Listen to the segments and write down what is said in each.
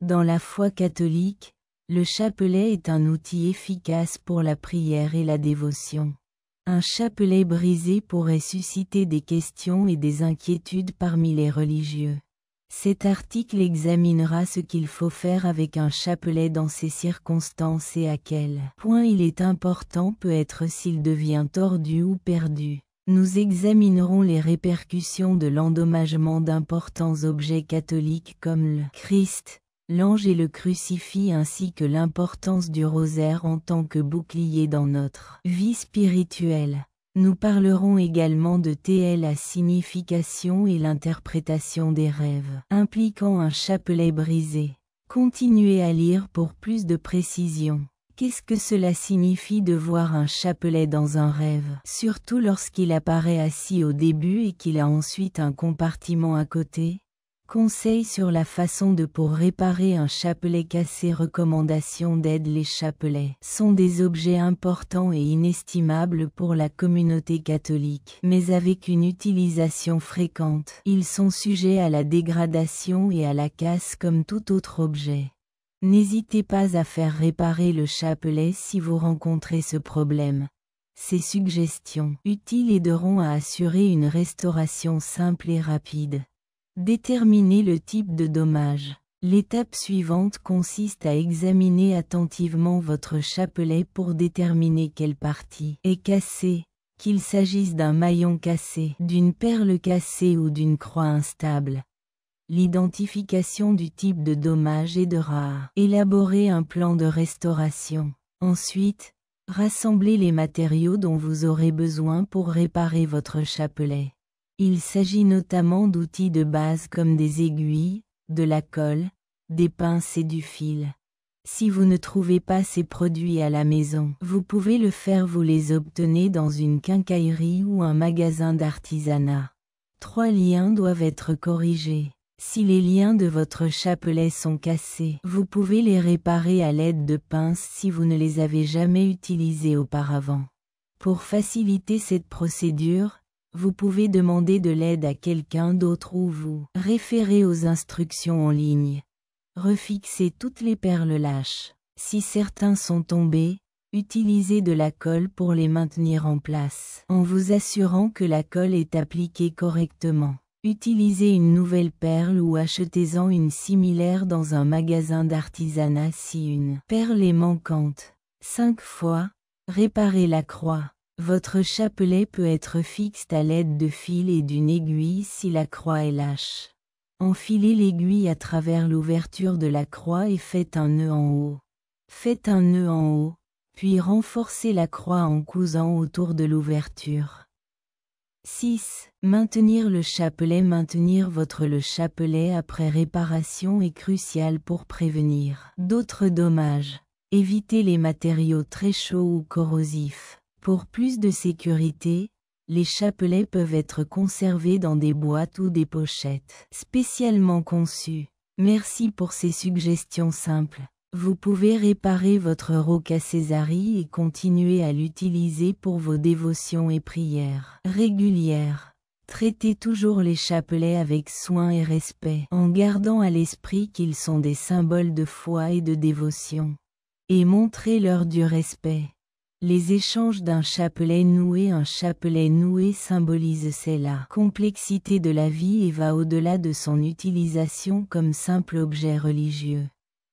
Dans la foi catholique, le chapelet est un outil efficace pour la prière et la dévotion. Un chapelet brisé pourrait susciter des questions et des inquiétudes parmi les religieux. Cet article examinera ce qu'il faut faire avec un chapelet dans ces circonstances et à quel point il est important peut être s'il devient tordu ou perdu. Nous examinerons les répercussions de l'endommagement d'importants objets catholiques comme le Christ, l'ange et le crucifix ainsi que l'importance du rosaire en tant que bouclier dans notre vie spirituelle. Nous parlerons également de la signification et l'interprétation des rêves impliquant un chapelet brisé. Continuez à lire pour plus de précision. Qu'est-ce que cela signifie de voir un chapelet dans un rêve, surtout lorsqu'il apparaît assis au début et qu'il a ensuite un compartiment à côté? Conseils sur la façon de pour réparer un chapelet cassé. Recommandations d'aide. Les chapelets sont des objets importants et inestimables pour la communauté catholique, mais avec une utilisation fréquente, ils sont sujets à la dégradation et à la casse comme tout autre objet. N'hésitez pas à faire réparer le chapelet si vous rencontrez ce problème. Ces suggestions utiles aideront à assurer une restauration simple et rapide. Déterminer le type de dommage. L'étape suivante consiste à examiner attentivement votre chapelet pour déterminer quelle partie est cassée, qu'il s'agisse d'un maillon cassé, d'une perle cassée ou d'une croix instable. L'identification du type de dommage aidera à élaborer un plan de restauration. Ensuite, rassemblez les matériaux dont vous aurez besoin pour réparer votre chapelet. Il s'agit notamment d'outils de base comme des aiguilles, de la colle, des pinces et du fil. Si vous ne trouvez pas ces produits à la maison, vous pouvez le faire. Vous les obtenez dans une quincaillerie ou un magasin d'artisanat. 3 liens doivent être corrigés. Si les liens de votre chapelet sont cassés, vous pouvez les réparer à l'aide de pinces si vous ne les avez jamais utilisés auparavant. Pour faciliter cette procédure, vous pouvez demander de l'aide à quelqu'un d'autre ou vous référer aux instructions en ligne. Refixez toutes les perles lâches. Si certains sont tombés, utilisez de la colle pour les maintenir en place, en vous assurant que la colle est appliquée correctement. Utilisez une nouvelle perle ou achetez-en une similaire dans un magasin d'artisanat si une perle est manquante. 5 fois, réparez la croix. Votre chapelet peut être fixé à l'aide de fil et d'une aiguille si la croix est lâche. Enfilez l'aiguille à travers l'ouverture de la croix et faites un nœud en haut. Faites un nœud en haut, puis renforcez la croix en cousant autour de l'ouverture. 6. Maintenir le chapelet. Maintenir le chapelet après réparation est crucial pour prévenir d'autres dommages. Évitez les matériaux très chauds ou corrosifs. Pour plus de sécurité, les chapelets peuvent être conservés dans des boîtes ou des pochettes spécialement conçues. Merci pour ces suggestions simples. Vous pouvez réparer votre roca Césari et continuer à l'utiliser pour vos dévotions et prières régulières. Traitez toujours les chapelets avec soin et respect, en gardant à l'esprit qu'ils sont des symboles de foi et de dévotion. Et montrez-leur du respect. Les échanges d'un chapelet noué. Un chapelet noué symbolise la complexité de la vie et va au-delà de son utilisation comme simple objet religieux.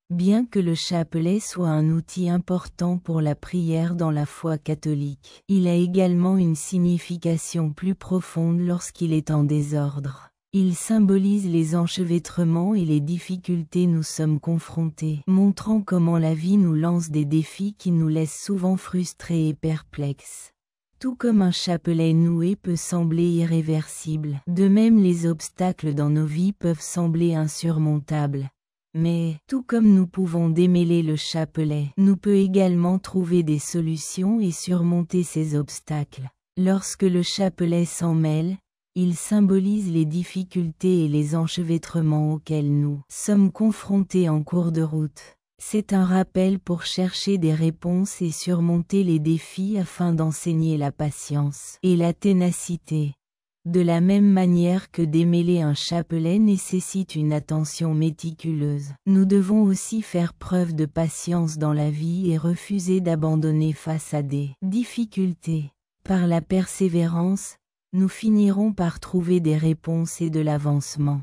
Bien que le chapelet soit un outil important pour la prière dans la foi catholique, il a également une signification plus profonde lorsqu'il est en désordre. Il symbolise les enchevêtrements et les difficultés nous sommes confrontés, montrant comment la vie nous lance des défis qui nous laissent souvent frustrés et perplexes. Tout comme un chapelet noué peut sembler irréversible, de même les obstacles dans nos vies peuvent sembler insurmontables. Mais, tout comme nous pouvons démêler le chapelet, nous peut également trouver des solutions et surmonter ces obstacles. Lorsque le chapelet s'en mêle, il symbolise les difficultés et les enchevêtrements auxquels nous sommes confrontés en cours de route. C'est un rappel pour chercher des réponses et surmonter les défis afin d'enseigner la patience et la ténacité. De la même manière que démêler un chapelet nécessite une attention méticuleuse, nous devons aussi faire preuve de patience dans la vie et refuser d'abandonner face à des difficultés. Par la persévérance, nous finirons par trouver des réponses et de l'avancement.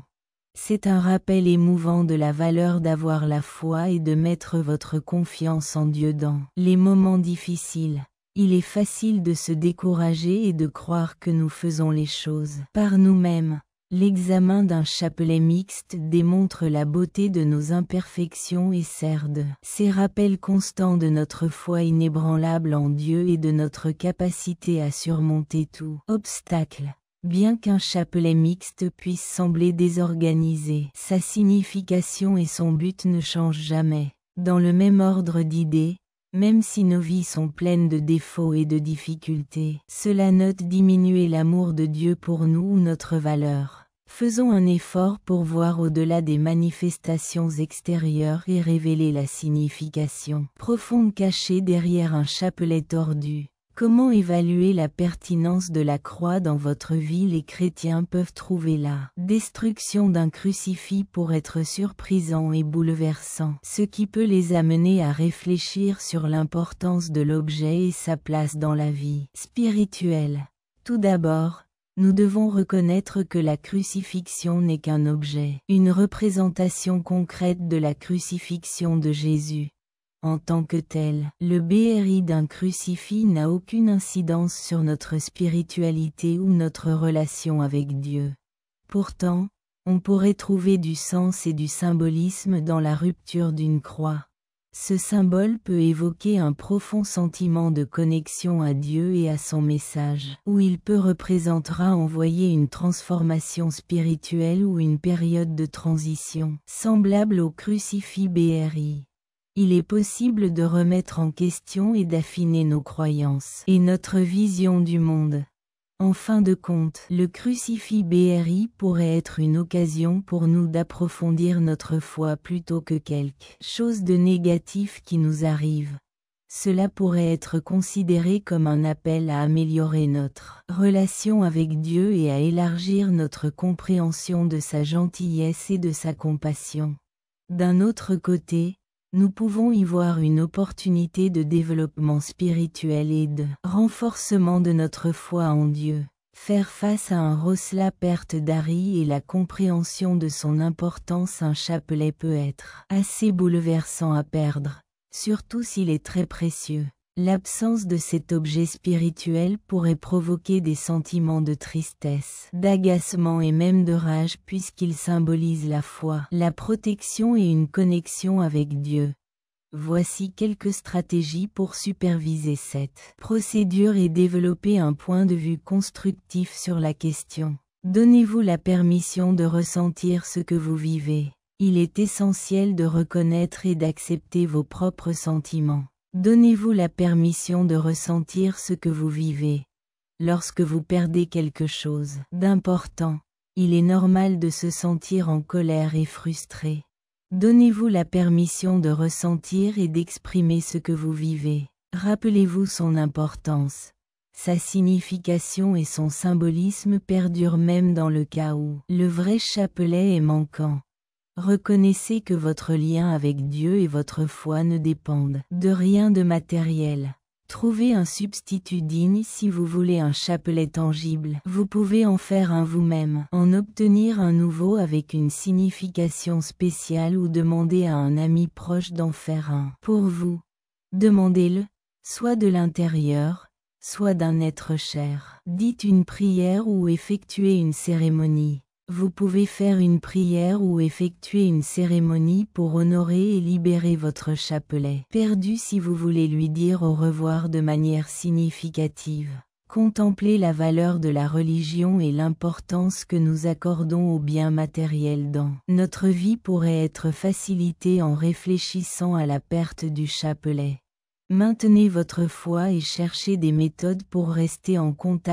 C'est un rappel émouvant de la valeur d'avoir la foi et de mettre votre confiance en Dieu dans les moments difficiles. Il est facile de se décourager et de croire que nous faisons les choses par nous-mêmes. L'examen d'un chapelet mixte démontre la beauté de nos imperfections et sert de ces rappels constants de notre foi inébranlable en Dieu et de notre capacité à surmonter tout obstacle. Bien qu'un chapelet mixte puisse sembler désorganisé, sa signification et son but ne changent jamais. Dans le même ordre d'idées, même si nos vies sont pleines de défauts et de difficultés, cela note diminuer l'amour de Dieu pour nous ou notre valeur. Faisons un effort pour voir au-delà des manifestations extérieures et révéler la signification profonde cachée derrière un chapelet tordu. Comment évaluer la pertinence de la croix dans votre vie? Les chrétiens peuvent trouver la destruction d'un crucifix pour être surprisant et bouleversant, ce qui peut les amener à réfléchir sur l'importance de l'objet et sa place dans la vie spirituelle. Tout d'abord, nous devons reconnaître que la crucifixion n'est qu'un objet, une représentation concrète de la crucifixion de Jésus. En tant que tel, le BRI d'un crucifix n'a aucune incidence sur notre spiritualité ou notre relation avec Dieu. Pourtant, on pourrait trouver du sens et du symbolisme dans la rupture d'une croix. Ce symbole peut évoquer un profond sentiment de connexion à Dieu et à son message, ou il peut représenter envoyer une transformation spirituelle ou une période de transition, semblable au crucifix BRI. Il est possible de remettre en question et d'affiner nos croyances et notre vision du monde. En fin de compte, le crucifix BRI pourrait être une occasion pour nous d'approfondir notre foi plutôt que quelque chose de négatif qui nous arrive. Cela pourrait être considéré comme un appel à améliorer notre relation avec Dieu et à élargir notre compréhension de sa gentillesse et de sa compassion. D'un autre côté, nous pouvons y voir une opportunité de développement spirituel et de renforcement de notre foi en Dieu. Faire face à un Rosla perte d'Ari et la compréhension de son importance, un chapelet peut être assez bouleversant à perdre, surtout s'il est très précieux. L'absence de cet objet spirituel pourrait provoquer des sentiments de tristesse, d'agacement et même de rage puisqu'il symbolise la foi, la protection et une connexion avec Dieu. Voici quelques stratégies pour superviser cette procédure et développer un point de vue constructif sur la question. Donnez-vous la permission de ressentir ce que vous vivez. Il est essentiel de reconnaître et d'accepter vos propres sentiments. Donnez-vous la permission de ressentir ce que vous vivez. Lorsque vous perdez quelque chose d'important, il est normal de se sentir en colère et frustré. Donnez-vous la permission de ressentir et d'exprimer ce que vous vivez. Rappelez-vous son importance. Sa signification et son symbolisme perdurent même dans le cas où le vrai chapelet est manquant. Reconnaissez que votre lien avec Dieu et votre foi ne dépendent de rien de matériel. Trouvez un substitut digne si vous voulez un chapelet tangible. Vous pouvez en faire un vous-même, en obtenir un nouveau avec une signification spéciale ou demander à un ami proche d'en faire un pour vous. Demandez-le, soit de l'intérieur, soit d'un être cher. Dites une prière ou effectuez une cérémonie. Vous pouvez faire une prière ou effectuer une cérémonie pour honorer et libérer votre chapelet perdu si vous voulez lui dire au revoir de manière significative. Contemplez la valeur de la religion et l'importance que nous accordons aux biens matériels dans notre vie pourrait être facilitée en réfléchissant à la perte du chapelet. Maintenez votre foi et cherchez des méthodes pour rester en contact